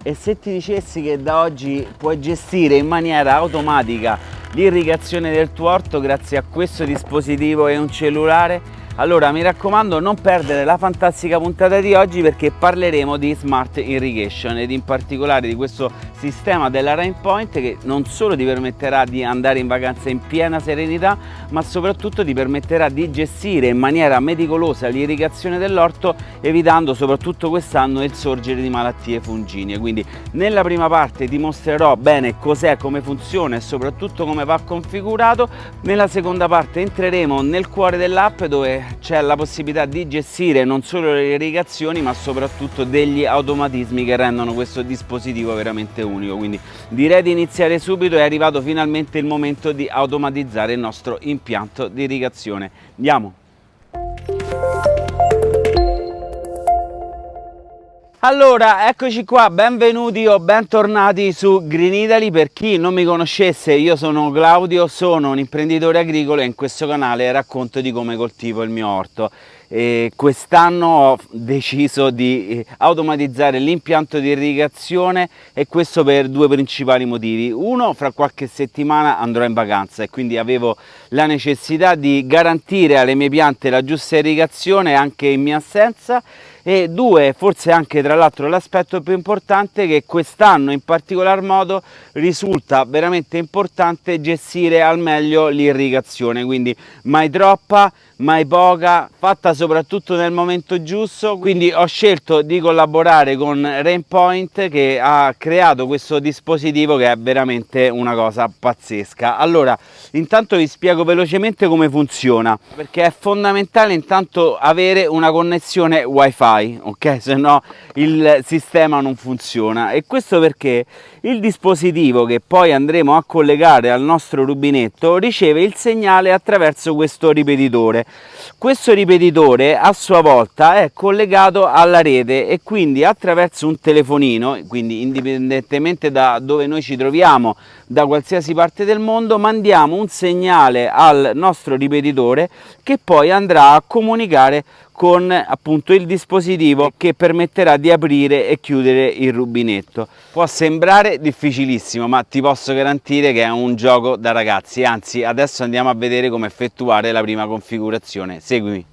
E se ti dicessi che da oggi puoi gestire in maniera automatica l'irrigazione del tuo orto grazie a questo dispositivo e un cellulare? Allora mi raccomando, non perdere la fantastica puntata di oggi, perché parleremo di Smart Irrigation ed in particolare di questo sistema della Rainpoint che non solo ti permetterà di andare in vacanza in piena serenità, ma soprattutto ti permetterà di gestire in maniera meticolosa l'irrigazione dell'orto, evitando soprattutto quest'anno il sorgere di malattie fungine. Quindi nella prima parte ti mostrerò bene cos'è, come funziona e soprattutto come va configurato. Nella seconda parte entreremo nel cuore dell'app, dove c'è la possibilità di gestire non solo le irrigazioni ma soprattutto degli automatismi che rendono questo dispositivo veramente unico. Quindi direi di iniziare subito, è arrivato finalmente il momento di automatizzare il nostro impianto di irrigazione. Andiamo! Allora, eccoci qua, benvenuti o bentornati su Green Italy. Per chi non mi conoscesse, io sono Claudio, sono un imprenditore agricolo e in questo canale racconto di come coltivo il mio orto. Quest'anno ho deciso di automatizzare l'impianto di irrigazione, e questo per due principali motivi. Uno, fra qualche settimana andrò in vacanza e quindi avevo la necessità di garantire alle mie piante la giusta irrigazione anche in mia assenza. E due, forse anche tra l'altro l'aspetto più importante, che quest'anno in particolar modo risulta veramente importante gestire al meglio l'irrigazione, quindi mai troppa, mai poca, fatta soprattutto nel momento giusto. Quindi ho scelto di collaborare con Rainpoint, che ha creato questo dispositivo che è veramente una cosa pazzesca. Allora, intanto vi spiego velocemente come funziona, perché è fondamentale intanto avere una connessione wifi, ok? Se no il sistema non funziona. E questo perché il dispositivo che poi andremo a collegare al nostro rubinetto riceve il segnale attraverso questo ripetitore. Questo ripetitore a sua volta è collegato alla rete e quindi attraverso un telefonino, quindi indipendentemente da dove noi ci troviamo, da qualsiasi parte del mondo, mandiamo un segnale al nostro ripetitore che poi andrà a comunicare con appunto il dispositivo che permetterà di aprire e chiudere il rubinetto. Può sembrare difficilissimo, ma ti posso garantire che è un gioco da ragazzi. Anzi, adesso andiamo a vedere come effettuare la prima configurazione. Seguimi.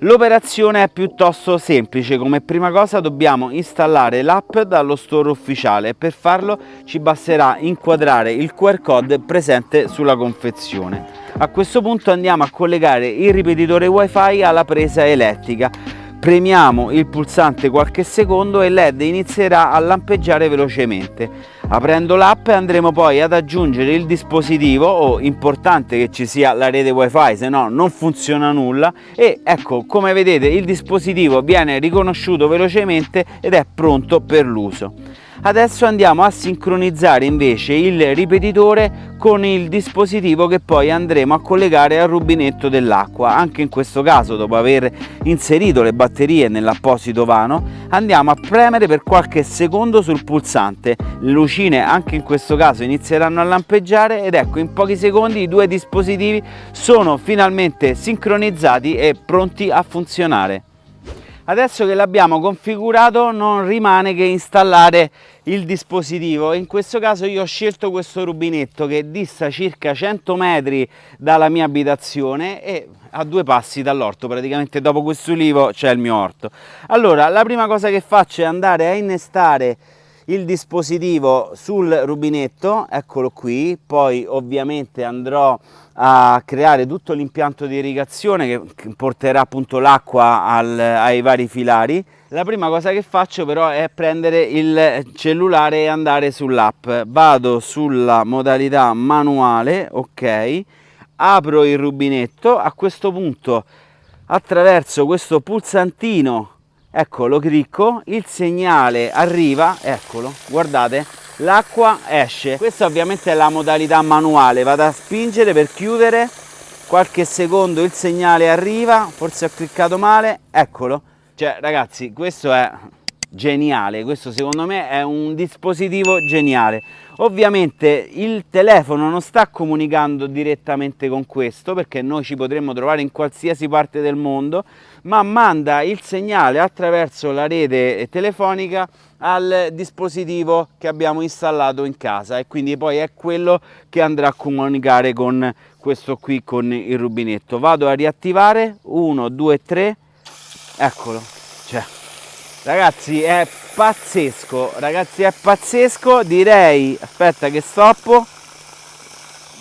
L'operazione è piuttosto semplice. Come prima cosa dobbiamo installare l'app dallo store ufficiale. Per farlo ci basterà inquadrare il QR code presente sulla confezione. A questo punto andiamo a collegare il ripetitore wifi alla presa elettrica. Premiamo il pulsante qualche secondo e il LED inizierà a lampeggiare velocemente. Aprendo l'app andremo poi ad aggiungere il dispositivo, importante che ci sia la rete wifi, se no non funziona nulla. E ecco, come vedete, il dispositivo viene riconosciuto velocemente ed è pronto per l'uso. Adesso andiamo a sincronizzare invece il ripetitore con il dispositivo che poi andremo a collegare al rubinetto dell'acqua. Anche in questo caso, dopo aver inserito le batterie nell'apposito vano, andiamo a premere per qualche secondo sul pulsante. Le lucine anche in questo caso inizieranno a lampeggiare ed ecco, in pochi secondi i due dispositivi sono finalmente sincronizzati e pronti a funzionare. Adesso che l'abbiamo configurato non rimane che installare il dispositivo. In questo caso io ho scelto questo rubinetto che dista circa 100 metri dalla mia abitazione e a due passi dall'orto. Praticamente dopo questo ulivo c'è il mio orto. Allora, la prima cosa che faccio è andare a innestare il dispositivo sul rubinetto, eccolo qui. Poi ovviamente andrò a creare tutto l'impianto di irrigazione che porterà appunto l'acqua ai vari filari. La prima cosa che faccio però è prendere il cellulare e andare sull'app. Vado sulla modalità manuale, ok, apro il rubinetto. A questo punto, attraverso questo pulsantino, ecco, lo clicco, il segnale arriva, eccolo, guardate, l'acqua esce. Questa ovviamente è la modalità manuale. Vado a spingere per chiudere, qualche secondo il segnale arriva, forse ho cliccato male, eccolo. Cioè ragazzi, questo è geniale, questo secondo me è un dispositivo geniale. Ovviamente il telefono non sta comunicando direttamente con questo, perché noi ci potremmo trovare in qualsiasi parte del mondo, ma manda il segnale attraverso la rete telefonica al dispositivo che abbiamo installato in casa, e quindi poi è quello che andrà a comunicare con questo qui, con il rubinetto. Vado a riattivare, 1 2 3, eccolo. Cioè, ragazzi, è pazzesco, direi, aspetta che stoppo,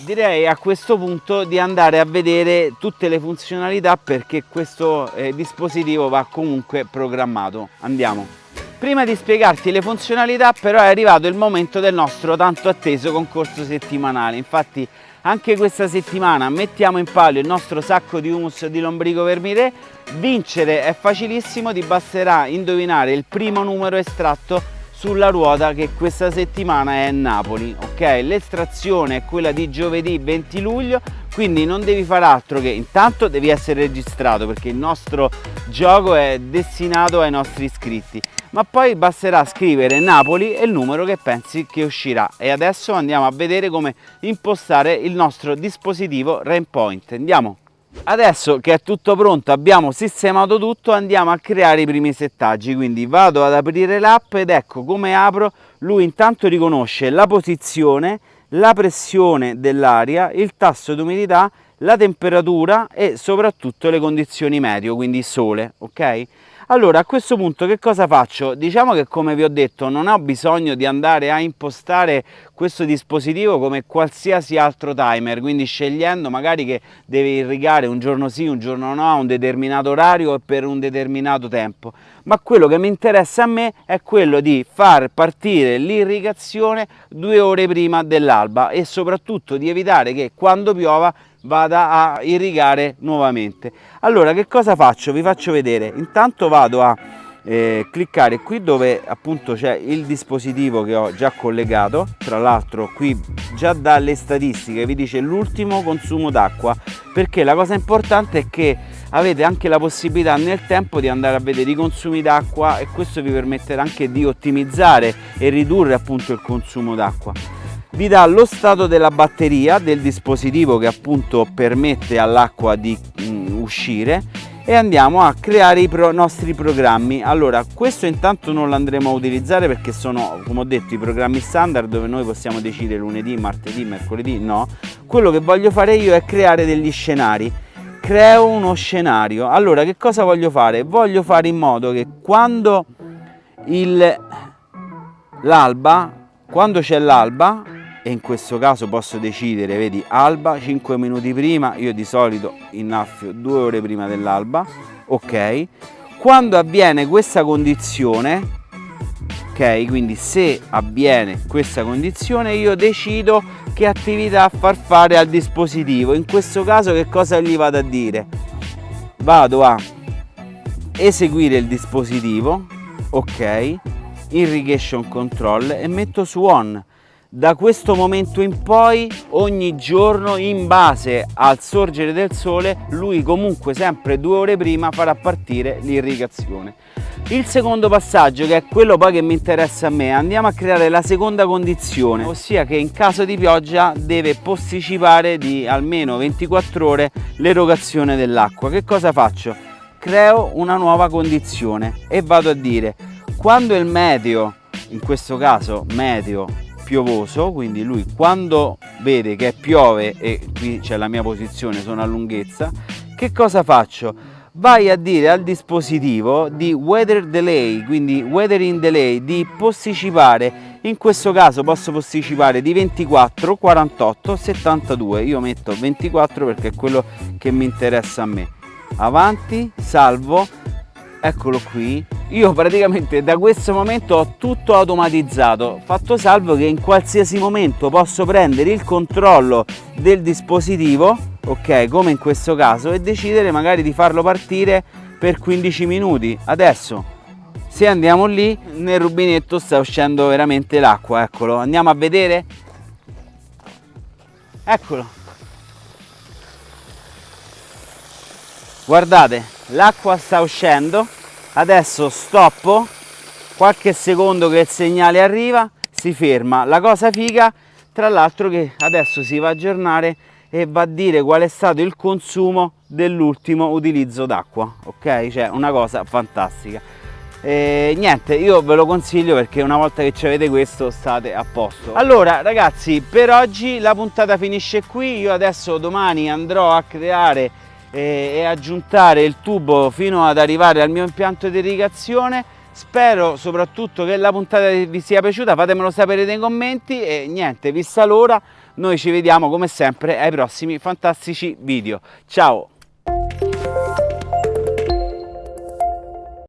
direi a questo punto di andare a vedere tutte le funzionalità, perché questo dispositivo va comunque programmato. Andiamo. Prima di spiegarti le funzionalità, però, è arrivato il momento del nostro tanto atteso concorso settimanale. Infatti anche questa settimana mettiamo in palio il nostro sacco di humus di lombrico vermire. Vincere è facilissimo, ti basterà indovinare il primo numero estratto sulla ruota che questa settimana è Napoli, ok? L'estrazione è quella di giovedì 20 luglio, quindi non devi fare altro che intanto devi essere registrato, perché il nostro gioco è destinato ai nostri iscritti, ma poi basterà scrivere Napoli e il numero che pensi che uscirà. E adesso andiamo a vedere come impostare il nostro dispositivo Rainpoint. Andiamo! Adesso che è tutto pronto, abbiamo sistemato tutto, andiamo a creare i primi settaggi. Quindi vado ad aprire l'app ed ecco come apro. Lui intanto riconosce la posizione, la pressione dell'aria, il tasso di umidità, la temperatura e soprattutto le condizioni meteo, quindi sole, ok? Allora, a questo punto che cosa faccio? Diciamo che, come vi ho detto, non ho bisogno di andare a impostare questo dispositivo come qualsiasi altro timer, quindi scegliendo magari che deve irrigare un giorno sì, un giorno no, a un determinato orario e per un determinato tempo. Ma quello che mi interessa a me è quello di far partire l'irrigazione 2 ore prima dell'alba, e soprattutto di evitare che quando piova vada a irrigare nuovamente. Allora, che cosa faccio? Vi faccio vedere. Intanto vado a cliccare qui dove appunto c'è il dispositivo che ho già collegato. Tra l'altro qui già dalle statistiche vi dice l'ultimo consumo d'acqua, perché la cosa importante è che avete anche la possibilità nel tempo di andare a vedere i consumi d'acqua, e questo vi permetterà anche di ottimizzare e ridurre appunto il consumo d'acqua. Vi dà lo stato della batteria del dispositivo, che appunto permette all'acqua di uscire, e andiamo a creare i nostri programmi. Allora, questo intanto non lo andremo a utilizzare perché sono, come ho detto, i programmi standard dove noi possiamo decidere lunedì, martedì, mercoledì, no. Quello che voglio fare io è creare degli scenari. Creo uno scenario. Allora, che cosa voglio fare? Voglio fare in modo che quando c'è l'alba, e in questo caso posso decidere, vedi, alba 5 minuti prima, io di solito innaffio 2 ore prima dell'alba, ok? Quando avviene questa condizione, ok, quindi se avviene questa condizione io decido che attività far fare al dispositivo. In questo caso che cosa gli vado a dire? Vado a eseguire il dispositivo, ok, irrigation control, e metto su on. Da questo momento in poi, ogni giorno, in base al sorgere del sole, lui comunque sempre 2 ore prima farà partire l'irrigazione. Il secondo passaggio, che è quello poi che mi interessa a me, andiamo a creare la seconda condizione, ossia che in caso di pioggia deve posticipare di almeno 24 ore l'erogazione dell'acqua. Che cosa faccio? Creo una nuova condizione e vado a dire: quando il meteo, in questo caso meteo piovoso, quindi lui quando vede che piove, e qui c'è la mia posizione, sono a lunghezza, che cosa faccio? Vai a dire al dispositivo di weather delay, quindi weathering delay, di posticipare. In questo caso posso posticipare di 24, 48, 72. Io metto 24 perché è quello che mi interessa a me. Avanti, salvo, eccolo qui. Io praticamente da questo momento ho tutto automatizzato, fatto salvo che in qualsiasi momento posso prendere il controllo del dispositivo, ok, come in questo caso, e decidere magari di farlo partire per 15 minuti. Adesso, se andiamo lì, nel rubinetto sta uscendo veramente l'acqua, eccolo, andiamo a vedere? Eccolo. Guardate, l'acqua sta uscendo. Adesso stoppo qualche secondo che il segnale arriva, si ferma. La cosa figa, tra l'altro, che adesso si va a aggiornare e va a dire qual è stato il consumo dell'ultimo utilizzo d'acqua, ok? Cioè una cosa fantastica. E niente, io ve lo consiglio perché una volta che ci avete questo state a posto. Allora ragazzi, per oggi la puntata finisce qui. Io adesso domani andrò a creare e aggiuntare il tubo fino ad arrivare al mio impianto di irrigazione. Spero soprattutto che la puntata vi sia piaciuta, fatemelo sapere nei commenti e niente, vista l'ora, noi ci vediamo come sempre ai prossimi fantastici video. Ciao!